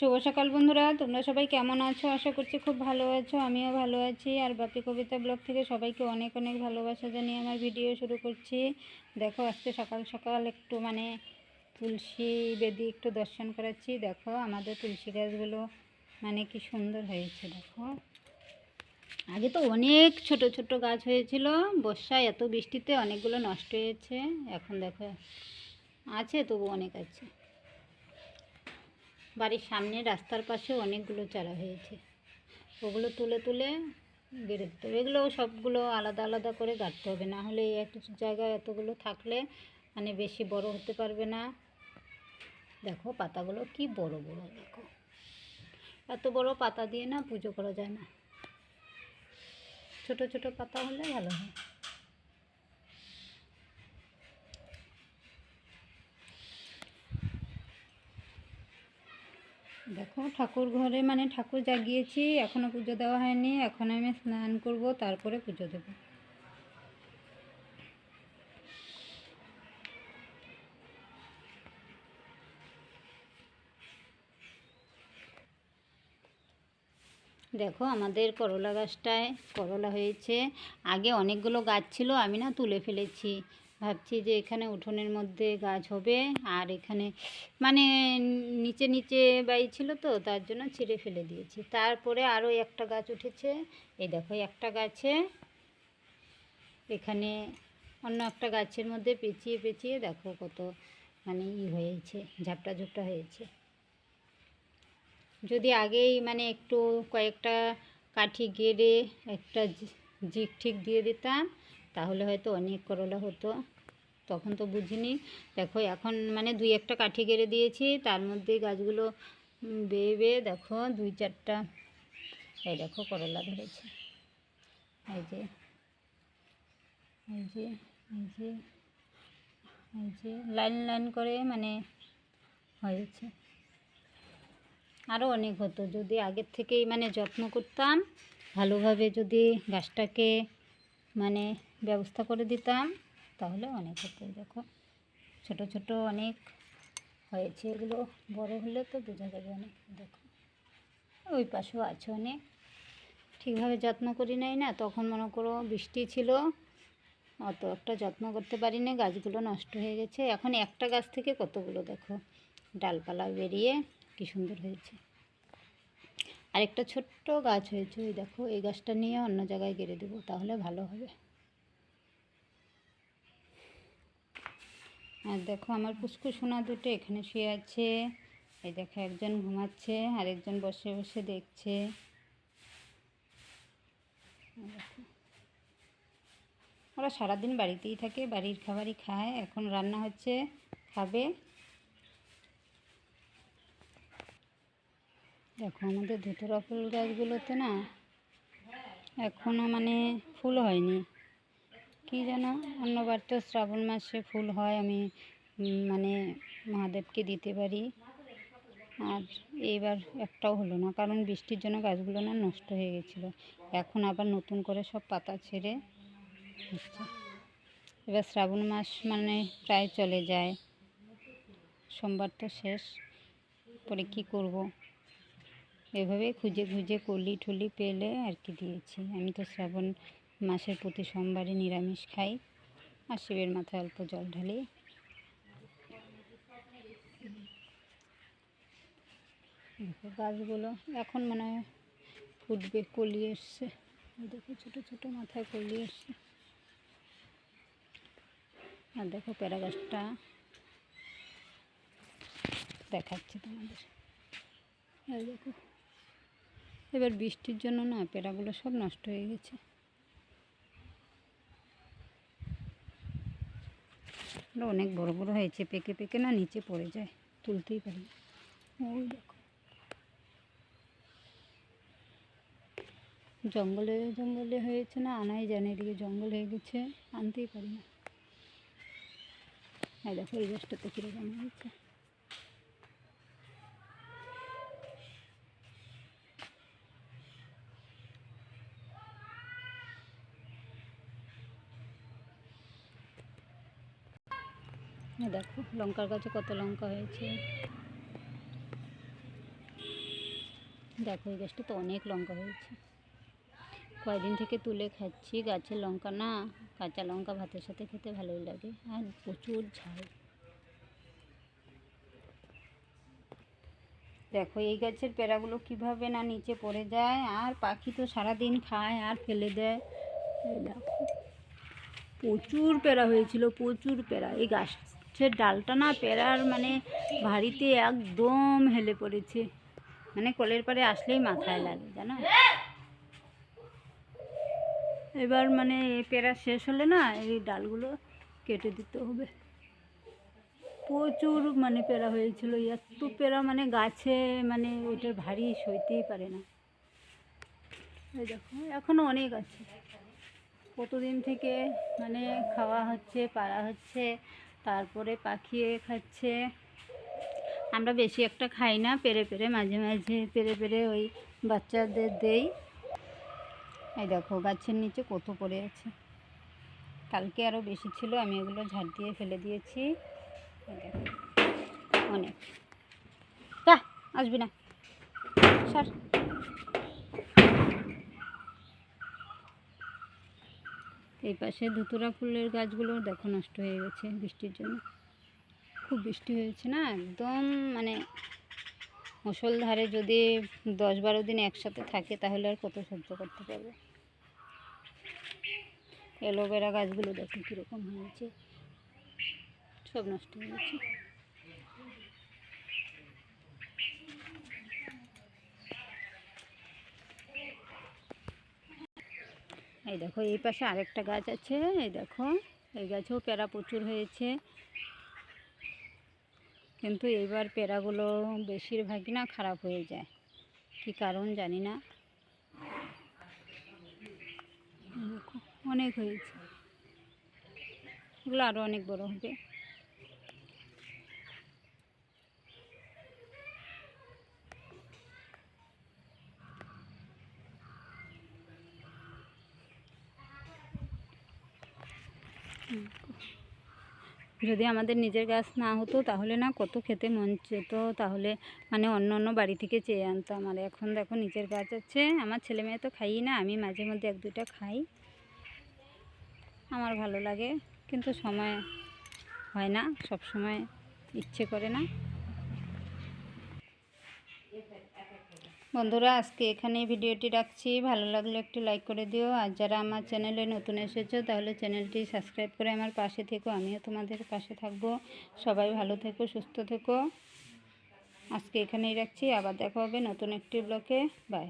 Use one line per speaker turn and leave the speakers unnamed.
শুভ সকাল বন্ধুরা, তোমরা সবাই কেমন আছো? আশা করছি খুব ভালো আছো। আমিও ভালো আছি। আর বাপি কবিতা ব্লগ থেকে সবাইকে অনেক অনেক ভালোবাসা জানিয়ে আমার ভিডিও শুরু করছি। দেখো, আজকে সকাল সকাল একটু তুলসী বেদি একটু দর্শন করাচ্ছি। দেখো আমাদের তুলসী গাছগুলো কি সুন্দর হয়েছে। দেখো, আগে তো অনেক ছোট ছোট গাছ হয়েছিল, বর্ষায় এত বৃষ্টিতে অনেকগুলো নষ্ট হয়েছে। এখন দেখো আছে, তবু অনেক আছে। বাড়ির সামনে রাস্তার পাশে অনেকগুলো চারা হয়েছে, ওগুলো তুলে তুলে গেড়ে দিতে হবে। এগুলো সবগুলো আলাদা আলাদা করে গাঁটতে হবে, না হলে এই একটা জায়গায় এতগুলো থাকলে বেশি বড় হতে পারবে না। দেখো পাতাগুলো কি বড় বড়, দেখো এত বড় পাতা দিয়ে না পুজো করা যায় না, ছোট ছোট পাতা হলে ভালো হয়। দেখো ঠাকুর ঘরে ঠাকুর জাগিয়েছি, এখনও পুজো দেওয়া হয়নি। এখন আমি স্নান করব, তারপরে পুজো দেব। দেখো আমাদের করলা গাছটায় করলা হয়েছে। আগে অনেকগুলো গাছ ছিল, আমি তুলে ফেলেছি। ভাবছি যে এখানে উঠোনের মধ্যে গাছ হবে, আর এখানে নিচে নিচে বাই ছিল, তো তার জন্য ছিঁড়ে ফেলে দিয়েছি। তারপরে আরও একটা গাছ উঠেছে। এই দেখো একটা গাছে এখানে অন্য একটা গাছের মধ্যে পেঁচিয়ে পেঁচিয়ে দেখো কত হয়েছে, ঝাপটা ঝাপটা হয়েছে। যদি আগেই একটু কয়েকটা কাঠি গেড়ে একটা জিগ ঠিক দিয়ে দিতাম, তাহলে হয়তো অনেক করলা হতো। তখন তো বুঝিনি। দেখো এখন দুই একটা কাঠি গেড়ে দিয়েছি, তার মধ্যে গাছগুলো বেয়ে বেয়ে দেখো দুই চারটা, এই দেখো করলা ধরেছে। এই যে এই যে এই যে এই যে লাইন লাইন করে হয়েছে। আরও অনেক হতো যদি আগের থেকেই যত্ন করতাম, ভালোভাবে যদি গাছটাকে ব্যবস্থা করে দিতাম, তাহলে অনেক হতো। দেখো ছোট ছোট অনেক হয়েছে, এগুলো বড় হলে তো বোঝা যাবে অনেক। দেখো ওই পাশেও আছে অনেক, ঠিকভাবে যত্ন করি নাই না, তখন মনে করো বৃষ্টি ছিল, অত একটা যত্ন করতে পারিনি, গাছগুলো নষ্ট হয়ে গেছে। এখন একটা গাছ থেকে কতগুলো দেখো ডালপালা বেরিয়ে কি সুন্দর হয়েছে। আরেকটা ছোট্ট গাছ হয়েছে, ওই দেখো এই গাছটা নিয়ে অন্য জায়গায় গেড়ে দেবো, তাহলে ভালো হবে। আর দেখো আমার পুষ্কু সোনা দুটো এখানে শুয়ে আছে। এই দেখো একজন ঘুমাচ্ছে, আরেকজন বসে বসে দেখছে। ওরা সারাদিন বাড়িতেই থাকে, বাড়ির খাবারই খায়। এখন রান্না হচ্ছে, খাবে। দেখো আমাদের ধুতরা ফুল গাছগুলোতে না এখনও ফুল হয়নি, কি যেন অন্যবার তো শ্রাবণ মাসে ফুল হয়, আমি মহাদেবকে দিতে পারি। আর এইবার একটাও হলো না, কারণ বৃষ্টির জন্য গাছগুলো নষ্ট হয়ে গেছিলো। এখন আবার নতুন করে সব পাতা ছেড়ে হচ্ছে। এবার শ্রাবণ মাস প্রায় চলে যায়, সোমবার তো শেষ, পরে কী করব, এভাবে খুঁজে খুঁজে কলি ঠলি পেলে আর কি দিয়েছি। আমি তো শ্রাবণ মাসের প্রতি সোমবারে নিরামিষ খাই, আর শিবের মাথায় অল্প জল ঢালি। দেখো গাছগুলো এখন মনে হয় ফুটবে, কলি এসছে। দেখো ছোটো ছোটো মাথায় কলি এসছে। আর দেখো প্যারা গাছটা দেখাচ্ছে তোমাদের। আর দেখো এবার বৃষ্টির জন্য না পেঁড়াগুলো সব নষ্ট হয়ে গেছে। অনেক বড় বড় হয়েছে, পেকে পেকে না নিচে পড়ে যায়, তুলতেই পারি না। ওই দেখো জঙ্গলে জঙ্গলে হয়েছে না, আনাই জানে, এদিকে জঙ্গল হয়ে গেছে, আনতেই পারি না। এই দেখো এই গাছটাতে কীরকম হয়েছে। দেখো লঙ্কার গাছে কত লঙ্কা হয়েছে। দেখো এই গাছটা তো অনেক লঙ্কা হয়েছে, কয়েকদিন থেকে তুলে খাচ্ছি। গাছের লঙ্কা না, কাঁচা লঙ্কা ভাতের সাথে খেতে ভালোই লাগে, আর প্রচুর ঝাল। দেখো এই গাছের পেড়াগুলো কিভাবে না নিচে পড়ে যায়, আর পাখি তো সারাদিন খায় আর ফেলে দেয়। এই দেখো প্রচুর পেড়া হয়েছিল, প্রচুর পেড়া। এই গাছের ডালটা না পেড়ার মানে ভারীতে একদম হেলে পড়েছে, মানে কলের পাড়ে আসলেই মাথায় লাগে জানো। এবার মানে পেড়া শেষ হলে না এই ডালগুলো কেটে দিতে হবে। প্রচুর মানে পেড়া হয়েছিল, এত পেড়া মানে গাছে মানে ওইটার ভারী সইতেই পারে না। এই দেখো এখনও অনেক আছে, কতদিন থেকে মানে খাওয়া হচ্ছে, পাড়া হচ্ছে, তারপরে পাখিয়ে খাচ্ছে। আমরা বেশি একটা খাই না, পেরে পেরে মাঝে মাঝে পেরে পেরে ওই বাচ্চাদের দেই। এই দেখো গাছের নিচে কত পড়ে আছে, কালকে আরও বেশি ছিল, আমি এগুলো ঝাড় দিয়ে ফেলে দিয়েছি। অনেক আসবি না স্যার। এই পাশে ধুতুরা ফুলের গাছগুলো দেখো নষ্ট হয়ে গেছে বৃষ্টির জন্য, খুব বৃষ্টি হয়েছে না, একদম মানে মুষলধারে যদি 10-12 দিন একসাথে থাকে তাহলে আর কত সহ্য করতে পারবে। অ্যালোভেরা গাছগুলো দেখো কীরকম হয়েছে, সব নষ্ট হয়ে গেছে। এই দেখো এই পাশে আরেকটা গাছ আছে, এই দেখো এই গাছেও পেড়া প্রচুর হয়েছে, কিন্তু এইবার পেড়াগুলো বেশিরভাগই না খারাপ হয়ে যায়, কী কারণ জানি না। দেখো অনেক হয়েছে, এগুলো আরও অনেক বড় হবে। যদি আমাদের নিজের গাছ না হতো তাহলে না কত খেতে মন চেত, তাহলে মানে অন্য অন্য বাড়ি থেকে চেয়ে আনতাম। আর এখন দেখো নিজের গাছ আছে, আমার ছেলে মেয়ে তো খাই না, আমি মাঝে মধ্যে 1-2টা খাই, আমার ভালো লাগে, কিন্তু সময় হয় না, সব সময় ইচ্ছে করে না। বন্ধুরা আজকে এখানেই ভিডিওটি রাখছি, ভালো লাগলে একটু লাইক করে দিও, আর যারা আমার চ্যানেলে নতুন এসেছো তাহলে চ্যানেলটি সাবস্ক্রাইব করে আমার পাশে থেকো, আমিও তোমাদের পাশে থাকবো। সবাই ভালো থেকো, সুস্থ থেকো। আজকে এখানেই রাখছি, আবার দেখা হবে নতুন একটি ব্লগে। বাই।